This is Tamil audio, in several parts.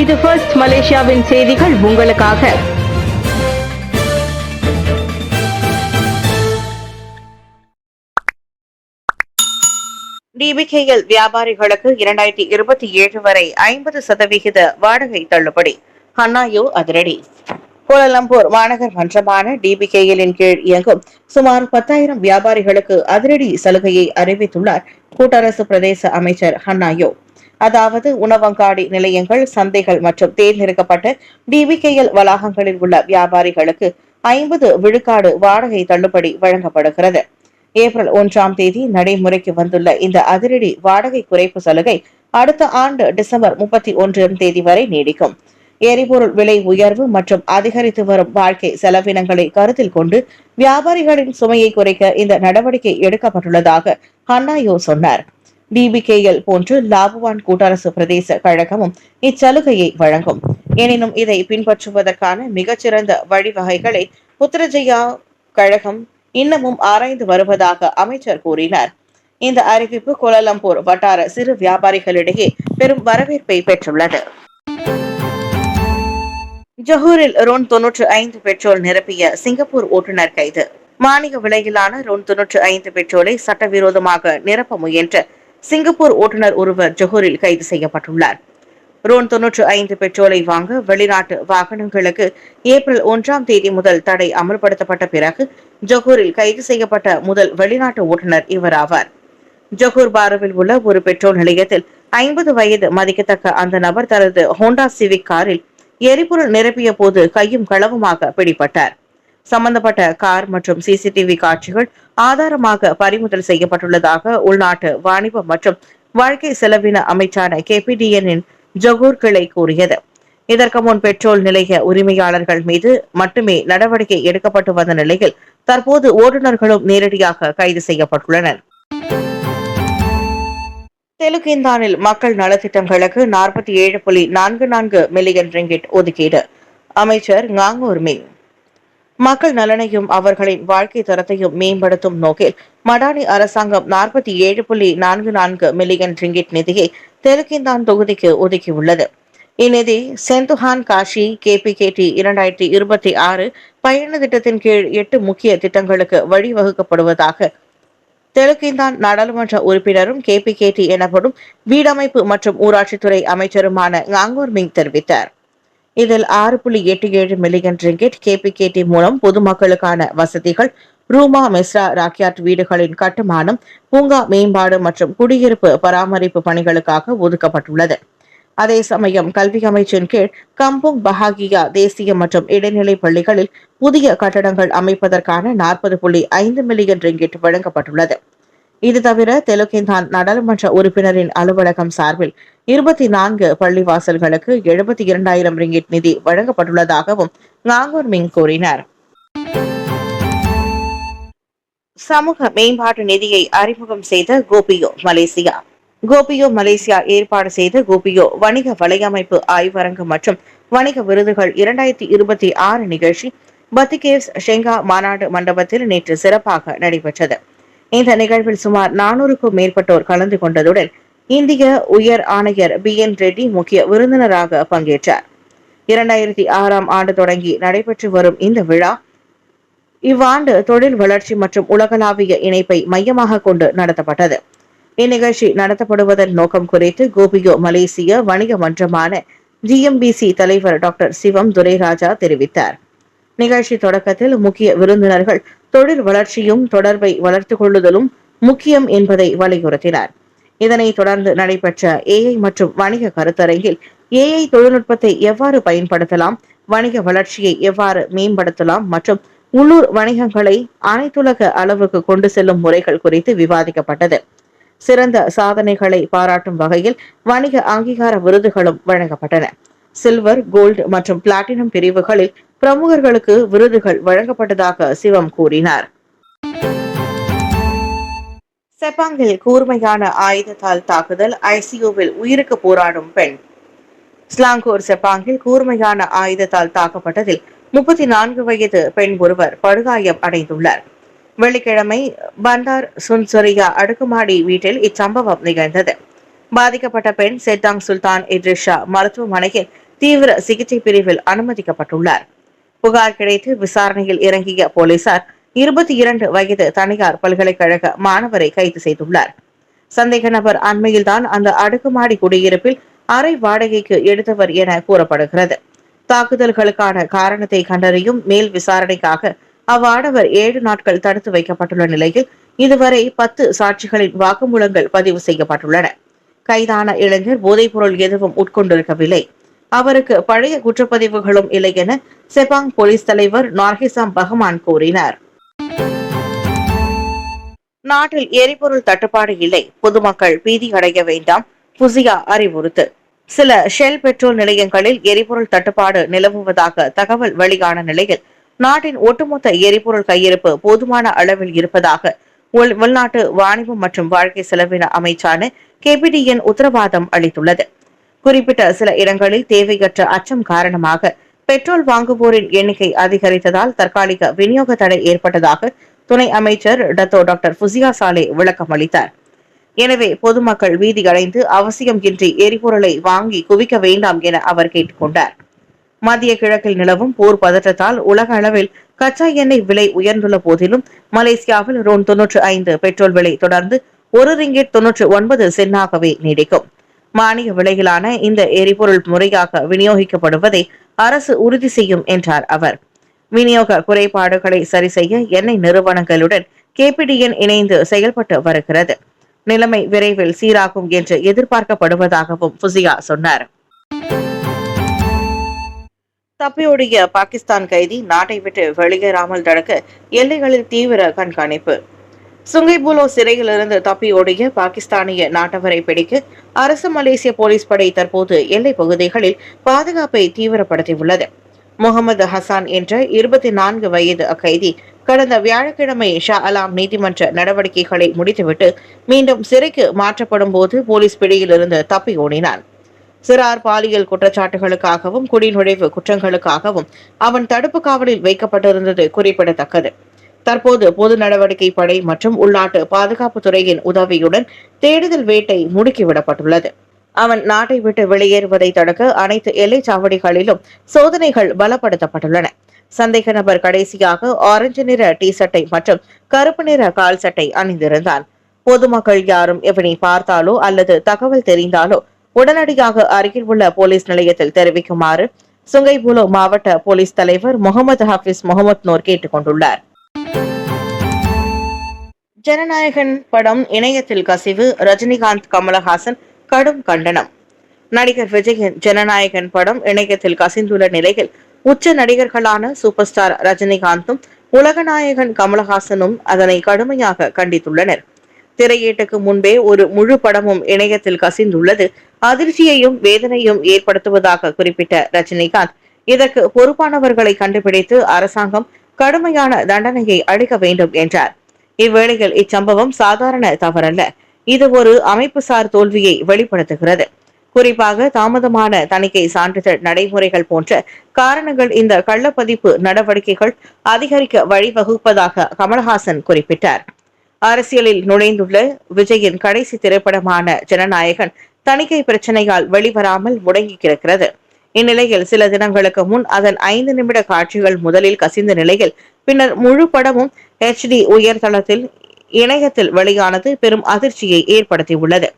இது ஃபர்ஸ்ட் மலேசியாவின் செய்திகள் உங்களுக்காக. டிபிகேஎல் வியாபாரிகளுக்கு 2027 வரை 50% வாடகை தள்ளுபடி. ஹன்னாயோ அதிரடி. கோலாலம்பூர் மாநகர் மன்றமான டிபிகேஎல்லின் கீழ் இயங்கும் சுமார் 10,000 வியாபாரிகளுக்கு அதிரடி சலுகையை அறிவித்துள்ளார் கூட்டரசு பிரதேச அமைச்சர் ஹன்னாயோ. அதாவது உணவங்காடி நிலையங்கள், சந்தைகள் மற்றும் தேர்ந்தெடுக்கப்பட்ட டிபிகேஎல் வளாகங்களில் உள்ள வியாபாரிகளுக்கு 50 விழுக்காடு வாடகை தள்ளுபடி வழங்கப்படுகிறது. ஏப்ரல் 1ஆம் தேதி நடைமுறைக்கு வந்துள்ள இந்த அதிரடி வாடகை குறைப்பு சலுகை அடுத்த ஆண்டு டிசம்பர் 31ஆம் தேதி வரை நீடிக்கும். எரிபொருள் விலை உயர்வு மற்றும் அதிகரித்து வரும் வாழ்க்கை செலவினங்களை கருத்தில் கொண்டு வியாபாரிகளின் சுமையை குறைக்க இந்த நடவடிக்கை எடுக்கப்பட்டுள்ளதாக ஹன்னாயோ சொன்னார். டிபிகேஎல் போன்று லாபுவான் கூட்டரசு பிரதேச கழகமும் இச்சலுகையை வழங்கும். எனினும் இதை பின்பற்றுவதற்கான மிகச்சிறந்த வழிவகைகளை புத்ரஜயா கழகம் இன்னமும் ஆராய்ந்து வருவதாக அமைச்சர் கூறினார். இந்த அறிவிப்பு கோலாலம்பூர் வட்டார சிறு வியாபாரிகளிடையே பெரும் வரவேற்பை பெற்றுள்ளது. ஜொஹூரில் ரோன் 95 பெட்ரோல் நிரப்பிய சிங்கப்பூர் ஓட்டுநர் கைது. மானிய விலையிலான ரோன் 95 பெட்ரோலை சட்டவிரோதமாக நிரப்ப முயன்ற சிங்கப்பூர் ஓட்டுநர் ஒருவர் ஜொஹூரில் கைது செய்யப்பட்டுள்ளார். ரோன் 95 பெட்ரோலை வாங்க வெளிநாட்டு வாகனங்களுக்கு ஏப்ரல் 1ஆம் தேதி முதல் தடை அமல்படுத்தப்பட்ட பிறகு ஜொஹூரில் கைது செய்யப்பட்ட முதல் வெளிநாட்டு ஓட்டுநர் இவர் ஆவார். ஜொஹூர் பாருவில் உள்ள ஒரு பெட்ரோல் நிலையத்தில் 50 வயது மதிக்கத்தக்க அந்த நபர் தனது ஹோண்டா சிவிக் காரில் எரிபொருள் நிரப்பிய போது கையும் களவுமாக பிடிபட்டார். சம்பந்தப்பட்ட கார் மற்றும் சிசிடிவி காட்சிகள் ஆதாரமாக பறிமுதல் செய்யப்பட்டுள்ளதாக உள்நாட்டு வாணிபம் மற்றும் வாழ்க்கை செலவின அமைச்சான KPDN ஜொஹூர் கிளை கூறியது. இதற்கு முன் பெட்ரோல் நிலைய உரிமையாளர்கள் மீது மட்டுமே நடவடிக்கை எடுக்கப்பட்டு வந்த நிலையில் தற்போது ஓட்டுநர்களும் நேரடியாக கைது செய்யப்பட்டுள்ளனர். தெலுங்கிந்தானில் மக்கள் நலத்திட்டங்களுக்கு 47.44 மில்லியன் ரிங்கிட் ஒதுக்கீடு. அமைச்சர் ஞாங்கூர் மிங். மக்கள் நலனையும் அவர்களின் வாழ்க்கை தரத்தையும் மேம்படுத்தும் நோக்கில் மடானி அரசாங்கம் 47.44 மில்லியன் ரிங்கிட் நிதியை தெலுங்கிந்தான் தொகுதிக்கு ஒதுக்கியுள்ளது. இந்நிதி செந்துஹான் காஷி KPKT 2026 பயண திட்டத்தின் கீழ் 8 முக்கிய திட்டங்களுக்கு வழிவகுக்கப்படுவதாக தெலுங்கிந்தான் நாடாளுமன்ற உறுப்பினரும் KPKT எனப்படும் வீடமைப்பு மற்றும் ஊராட்சித்துறை அமைச்சருமான ஞாங்கூர் மிங் தெரிவித்தார். இதில் 6.87 மில்லியன் ரிங்கிட் KPKT மூலம் பொதுமக்களுக்கான வசதிகள், ரூமா மெஸ்ரா ராக்கியாட் வீடுகளின் கட்டுமானம், பூங்கா மேம்பாடு மற்றும் குடியிருப்பு பராமரிப்பு பணிகளுக்காக ஒதுக்கப்பட்டுள்ளது. அதே சமயம் கல்வி அமைச்சின் கீழ் கம்புங் பஹாகியா தேசிய மற்றும் இடைநிலை பள்ளிகளில் புதிய கட்டடங்கள் அமைப்பதற்கான 40.5 மில்லியன் ரிங்கிட் வழங்கப்பட்டுள்ளது. இது தவிர தெலுங்கிந்தான் நாடாளுமன்ற உறுப்பினரின் அலுவலகம் சார்பில் 24 பள்ளிவாசல்களுக்கு 72,000 ரிங்கிட் நிதி வழங்கப்பட்டுள்ளதாகவும் ஞாங்கூர் மிங் கூறினார். சமூக மேம்பாட்டு நிதியை அறிமுகம் செய்த கோபியோ மலேசியா. கோபியோ மலேசியா ஏற்பாடு செய்த கோபியோ வணிக வலையமைப்பு ஆய்வரங்கு மற்றும் வணிக விருதுகள் 2026 நிகழ்ச்சி பத்திகேவ்ஸ் ஷெங்கா மாநாடு மண்டபத்தில் நேற்று சிறப்பாக நடைபெற்றது. இந்த நிகழ்வில் சுமார் 400க்கும் மேற்பட்டோர் கலந்து கொண்டதுடன் இந்திய உயர் ஆணையர் BN ரெட்டி முக்கிய விருந்தினராக பங்கேற்றார். 2006ஆம் ஆண்டு தொடங்கி நடைபெற்று வரும் இந்த விழா இவ்வாண்டு தொழில் வளர்ச்சி மற்றும் உலகளாவிய இணைப்பை மையமாக கொண்டு நடத்தப்பட்டது. இந்நிகழ்ச்சி நடத்தப்படுவதன் நோக்கம் குறித்து கோபியோ மலேசிய வணிக மன்றமான GMBC தலைவர் டாக்டர் சிவம் துரைராஜா தெரிவித்தார். நிகழ்ச்சி தொடக்கத்தில் முக்கிய விருந்தினர்கள் தொழில் வளர்ச்சியும் தொடர்பை வளர்த்துக் கொள்ளுதலும் முக்கியம் என்பதை வலியுறுத்தினார். இதனைத் தொடர்ந்து நடைபெற்ற AI மற்றும் வணிக கருத்தரங்கில் AI தொழில்நுட்பத்தை எவ்வாறு பயன்படுத்தலாம், வணிக வளர்ச்சியை எவ்வாறு மேம்படுத்தலாம் மற்றும் உள்ளூர் வணிகங்களை அனைத்துலக அளவுக்கு கொண்டு செல்லும் முறைகள் குறித்து விவாதிக்கப்பட்டது. சிறந்த சாதனைகளை பாராட்டும் வகையில் வணிக அங்கீகார விருதுகளும் வழங்கப்பட்டன. சில்வர், கோல்டு மற்றும் பிளாட்டினம் பிரிவுகளில் பிரமுகர்களுக்கு விருதுகள் வழங்கப்பட்டதாக சிவம் கூறினார். செப்பாங்கில் கூர்மையான ஆயுதத்தால் தாக்குதல், ICUவில் உயிருக்கு போராடும் பெண். ஸ்லாங்கூர் செப்பாங்கில் கூர்மையான ஆயுதத்தால் தாக்கப்பட்டதில் 34 வயது பெண் ஒருவர் படுகாயம் அடைந்துள்ளார். வெள்ளிக்கிழமை பண்டார் சுன்சொரியா அடுக்குமாடி வீட்டில் இச்சம்பவம் நிகழ்ந்தது. பாதிக்கப்பட்ட பெண் செட்டாங் சுல்தான் இட்ரிஷா மருத்துவமனையில் தீவிர சிகிச்சை பிரிவில் அனுமதிக்கப்பட்டுள்ளார். புகார் கிடைத்து விசாரணையில் இறங்கிய போலீசார் 22 வயது தனியார் பல்கலைக்கழக மாணவரை கைது செய்துள்ளார். சந்தேக நபர் அண்மையில்தான் அந்த அடுக்குமாடி குடியிருப்பில் அறை வாடகைக்கு எடுத்தவர் என கூறப்படுகிறது. தாக்குதல்களுக்கான காரணத்தை கண்டறியும் மேல் விசாரணைக்காக அவ்வாடவர் 7 நாட்கள் தடுத்து வைக்கப்பட்டுள்ள நிலையில் இதுவரை 10 சாட்சிகளின் வாக்குமூலங்கள் பதிவு செய்யப்பட்டுள்ளன. கைதான இளைஞர் போதைப்பொருள் எதுவும் உட்கொண்டிருக்கவில்லை. அவருக்கு பழைய குற்றப்பதிவுகளும் இல்லை என செபாங் போலீஸ் தலைவர் நார்ஹிசாம் பஹமான் கூறினார். நாட்டில் எரிபொருள் தட்டுப்பாடு இல்லை, பொதுமக்கள் பீதி அடைய வேண்டாம், புசியா அறிவுறுத்து. சில ஷெல் பெட்ரோல் நிலையங்களில் எரிபொருள் தட்டுப்பாடு நிலவுவதாக தகவல் வெளியான நிலையில் நாட்டின் ஒட்டுமொத்த எரிபொருள் கையிருப்பு போதுமான அளவில் இருப்பதாக உள்நாட்டு வாணிபம் மற்றும் வாழ்க்கை செலவின அமைச்சான KPDN உத்தரவாதம் அளித்துள்ளது. குறிப்பிட்ட சில இடங்களில் தேவையற்ற அச்சம் காரணமாக பெட்ரோல் வாங்குவோரின் எண்ணிக்கை அதிகரித்ததால் தற்காலிக விநியோக தடை ஏற்பட்டதாக துணை அமைச்சர் டாக்டர் ஃபுசியா சாலே விளக்கம் அளித்தார். எனவே பொதுமக்கள் வீதியடைந்து அவசியம் இன்றி எரிபொருளை வாங்கி குவிக்க வேண்டாம் என அவர் கேட்டுக் கொண்டார். மத்திய கிழக்கில் நிலவும் போர் பதற்றத்தால் உலக அளவில் கச்சா எண்ணெய் விலை உயர்ந்துள்ள போதிலும் மலேசியாவில் ரூ. 95 பெட்ரோல் விலை தொடர்ந்து $1.99 நீடிக்கும். மானிய விலையிலான இந்த எரிபொருள் முறையாக விநியோகிக்கப்படுவதை அரசு உறுதி செய்யும் என்றார் அவர். விநியோக குறைபாடுகளை சரி செய்ய எண்ணெய் நிறுவனங்களுடன் KPDN இணைந்து செயல்பட்டு வருகிறது. நிலைமை விரைவில் சீராகும் என்று எதிர்பார்க்கப்படுவதாகவும் ஃபுசியா சொன்னார். தப்பியோடிய பாகிஸ்தான் கைதி நாட்டை விட்டு வெளியேறாமல் தடுக்க எல்லைகளில் தீவிர கண்காணிப்பு. சுங்கைபுலோ சிறையிலிருந்து தப்பியோடிய பாகிஸ்தானிய நாட்டவரை பிடிக்க அரசு மலேசிய போலீஸ் படை தற்போது எல்லைப் பகுதிகளில் பாதுகாப்பை தீவிரப்படுத்தியுள்ளது. முகமது ஹசான் என்ற 24 வயது அக்கைதி கடந்த வியாழக்கிழமை ஷா அலாம் நீதிமன்ற நடவடிக்கைகளை முடித்துவிட்டு மீண்டும் சிறைக்கு மாற்றப்படும் போது போலீஸ் பிடியிலிருந்து தப்பி ஓடினான். சிறார் பாலியல் குற்றச்சாட்டுகளுக்காகவும் குடிநுழைவு குற்றங்களுக்காகவும் அவன் தடுப்பு காவலில் வைக்கப்பட்டிருந்தது குறிப்பிடத்தக்கது. தற்போது பொது நடவடிக்கை படை மற்றும் உள்நாட்டு பாதுகாப்பு துறையின் உதவியுடன் தேடுதல் வேட்டை முடுக்கிவிடப்பட்டுள்ளது. அவன் நாட்டை விட்டு வெளியேறுவதை தடுக்க அனைத்து எல்லைச் சாவடிகளிலும் சோதனைகள் பலப்படுத்தப்பட்டுள்ளன. சந்தேக நபர் கடைசியாக ஆரஞ்சு நிற டி சட்டை மற்றும் கருப்பு நிற கால் சட்டை அணிந்திருந்தான். பொதுமக்கள் யாரும் எவனை பார்த்தாலோ அல்லது தகவல் தெரிந்தாலோ உடனடியாக அருகில் உள்ள போலீஸ் நிலையத்தில் தெரிவிக்குமாறு சுங்கைபுலோ மாவட்ட போலீஸ் தலைவர் முகமது ஹாபிஸ் முகமது நூர் கேட்டுக் கொண்டுள்ளார். ஜனநாயகன் படம் இணையத்தில் கசிவு, ரஜினிகாந்த் கமலஹாசன் கடும் கண்டனம். நடிகர் விஜயின் ஜனநாயகன் படம் இணையத்தில் கசிந்துள்ள நிலையில் உச்ச நடிகர்களான சூப்பர் ஸ்டார் ரஜினிகாந்தும் உலகநாயகன் கமலஹாசனும் அதனை கடுமையாக கண்டித்துள்ளனர். திரையீட்டுக்கு முன்பே ஒரு முழு படமும் இணையத்தில் கசிந்துள்ளது அதிர்ச்சியையும் வேதனையும் ஏற்படுத்துவதாக குறிப்பிட்ட ரஜினிகாந்த், இதற்கு பொறுப்பானவர்களை கண்டுபிடித்து அரசாங்கம் கடுமையான தண்டனையை அளிக்க வேண்டும் என்றார். இவ்வேளையில் இச்சம்பவம் சாதாரண தவறல்ல, இது ஒரு அமைப்புசார் தோல்வியை வெளிப்படுத்துகிறது. குறிப்பாக தாமதமான தணிக்கை சான்றிதழ் நடைமுறைகள் போன்ற காரணங்கள் இந்த கள்ளப்பதிப்பு நடவடிக்கைகள் அதிகரிக்க வழிவகுப்பதாக கமல்ஹாசன் குறிப்பிட்டார். அரசியலில் நுழைந்துள்ள விஜயின் கடைசி திரைப்படமான ஜனநாயகன் தணிக்கை பிரச்சனையால் வெளிவராமல் முடங்கி கிடக்கிறது. இந்நிலையில் சில தினங்களுக்கு முன் அதன் 5 நிமிட காட்சிகள் முதலில் கசிந்த நிலையில் பின்னர் முழு படமும் HD உயர்தளத்தில் இணையத்தில் வெளியானது பெரும் அதிர்ச்சியை ஏற்படுத்தியுள்ளது.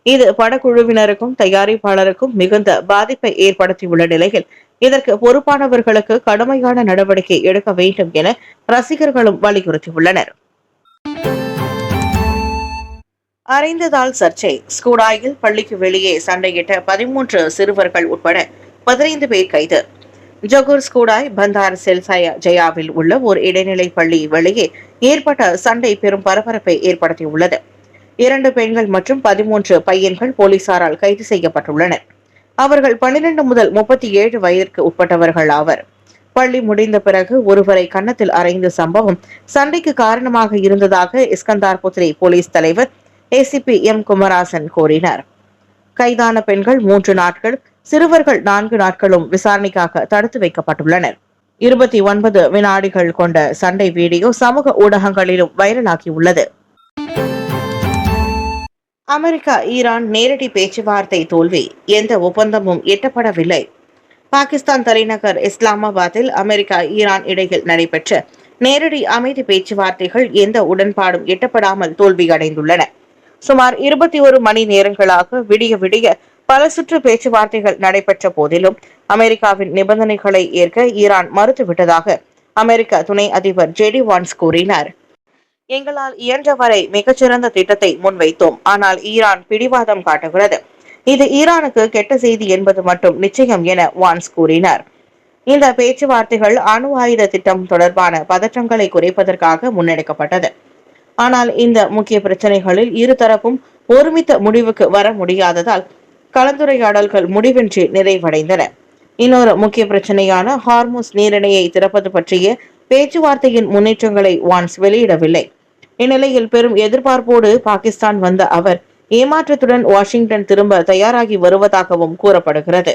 இது படக்குழுவினருக்கும் தயாரிப்பாளருக்கும் மிகுந்த பாதிப்பை ஏற்படுத்தியுள்ள நிலையில் இதற்கு பொறுப்பானவர்களுக்கு கடுமையான நடவடிக்கை எடுக்க வேண்டும் என ரசிகர்களும் வலியுறுத்தியுள்ளனர். அறிந்ததால் சர்ச்சை. ஸ்கூடாயில் பள்ளிக்கு வெளியே சண்டையிட்ட 13 சிறுவர்கள் உட்பட 15 பேர் கைது. ஜகூர் ஸ்கூடாய் பந்தார் செல்சாயா ஜெயாவில் உள்ள ஒரு இடைநிலை பள்ளி வெளியே ஏற்பட்ட சண்டை பெரும் பரபரப்பை ஏற்படுத்தியுள்ளது. 2 பெண்கள் மற்றும் 13 பையன்கள் போலீசாரால் கைது செய்யப்பட்டுள்ளனர். அவர்கள் 12 முதல் 37 வயதிற்கு உட்பட்டவர்கள் ஆவர். பள்ளி முடிந்த பிறகு ஒருவரை கன்னத்தில் அறைந்த சம்பவம் சண்டைக்கு காரணமாக இருந்ததாக இஸ்கந்தார் புத்ரி போலீஸ் தலைவர் ACP M குமராசன் கூறினார். கைதான பெண்கள் 3 நாட்கள், சிறுவர்கள் 4 நாட்களும் விசாரணைக்காக தடுத்து வைக்கப்பட்டுள்ளனர். 29 வினாடிகள் கொண்ட சண்டை வீடியோ சமூக ஊடகங்களிலும் வைரலாகியுள்ளது. அமெரிக்கா ஈரான் நேரடி பேச்சுவார்த்தை தோல்வி, எந்த ஒப்பந்தமும் எட்டப்படவில்லை. பாகிஸ்தான் தலைநகர் இஸ்லாமாபாத்தில் அமெரிக்கா ஈரான் இடையில் நடைபெற்ற நேரடி அமைதி பேச்சுவார்த்தைகள் எந்த உடன்பாடும் எட்டப்படாமல் தோல்வியடைந்துள்ளன. சுமார் 21 மணி நேரங்களாக விடிய விடிய பல சுற்று பேச்சுவார்த்தைகள் நடைபெற்ற போதிலும் அமெரிக்காவின் நிபந்தனைகளை ஏற்க ஈரான் மறுத்துவிட்டதாக அமெரிக்க துணை அதிபர் ஜெடி வான்ஸ் கூறினார். எங்களால் இயன்றவரை மிகச்சிறந்த திட்டத்தை முன்வைத்தோம், ஆனால் ஈரான் பிடிவாதம் காட்டுகிறது. இது ஈரானுக்கு கெட்ட செய்தி என்பது மட்டும் நிச்சயம் என வான்ஸ் கூறினார். இந்த பேச்சுவார்த்தைகள் அணு ஆயுத திட்டம் தொடர்பான பதற்றங்களை குறைப்பதற்காக முன்னெடுக்கப்பட்டது. ஆனால் இந்த முக்கிய பிரச்சனைகளில் இருதரப்பும் ஒருமித்த முடிவுக்கு வர முடியாததால் கலந்துரையாடல்கள் முடிவின்றி நிறைவடைந்தன. இன்னொரு முக்கிய பிரச்சனையான ஹார்முஸ் நீரிணையை திறப்பது பற்றிய பேச்சுவார்த்தையின் முன்னேற்றங்களை வான்ஸ் வெளியிடவில்லை. இந்நிலையில் பெரும் எதிர்பார்ப்போடு பாகிஸ்தான் வந்த அவர் ஏமாற்றத்துடன் வாஷிங்டன் திரும்ப தயாராகி வருவதாகவும் கூறப்படுகிறது.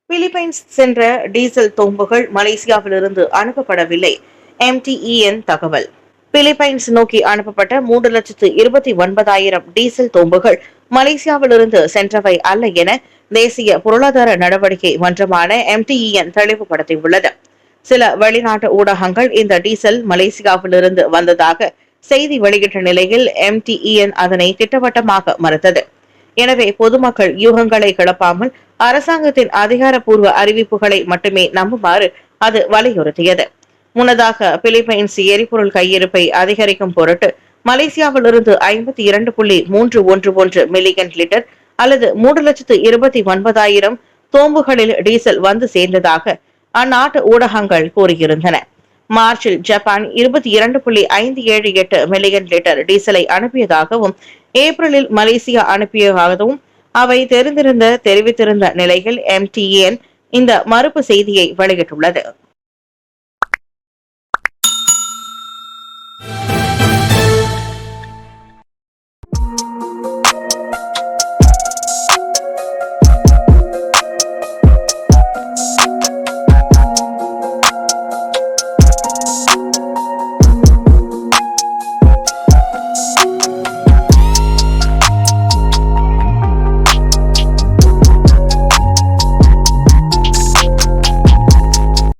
பிலிப்பைன்ஸ் சென்ற டீசல் தொம்புகள் மலேசியாவிலிருந்து அனுப்பப்படவில்லை. MTEN தகவல். பிலிப்பைன்ஸ் நோக்கி அனுப்பப்பட்ட 3,29,000 டீசல் தொம்புகள் மலேசியாவிலிருந்து சென்றவை அல்ல என தேசிய பொருளாதார நடவடிக்கை மன்றமான MTEN தெளிவுபடுத்தியுள்ளது. சில வெளிநாட்டு ஊடகங்கள் இந்த டீசல் மலேசியாவிலிருந்து வந்ததாக செய்தி வெளியிட்ட நிலையில் MTEN அதனை திட்டவட்டமாக மறுத்தது. எனவே பொதுமக்கள் யூகங்களை கிளப்பாமல் அரசாங்கத்தின் அதிகாரப்பூர்வ அறிவிப்புகளை மட்டுமே நம்புமாறு அது வலியுறுத்தியது. முன்னதாக பிலிப்பைன்ஸ் எரிபொருள் கையிருப்பை அதிகரிக்கும் பொருட்டு மலேசியாவிலிருந்து 52.311 மில்லியன் லிட்டர் அல்லது 3,29,000 தோம்புகளில் டீசல் வந்து சேர்ந்ததாக அந்நாட்டு ஊடகங்கள் கூறியிருந்தன. மார்ச்சில் ஜப்பான் 22.578 மில்லியன் லிட்டர் டீசலை அனுப்பியதாகவும் ஏப்ரலில் மலேசியா அனுப்பியதாகவும் அவை தெரிவித்திருந்த நிலையில் MTEN இந்த மறுப்பு செய்தியை வெளியிட்டுள்ளது.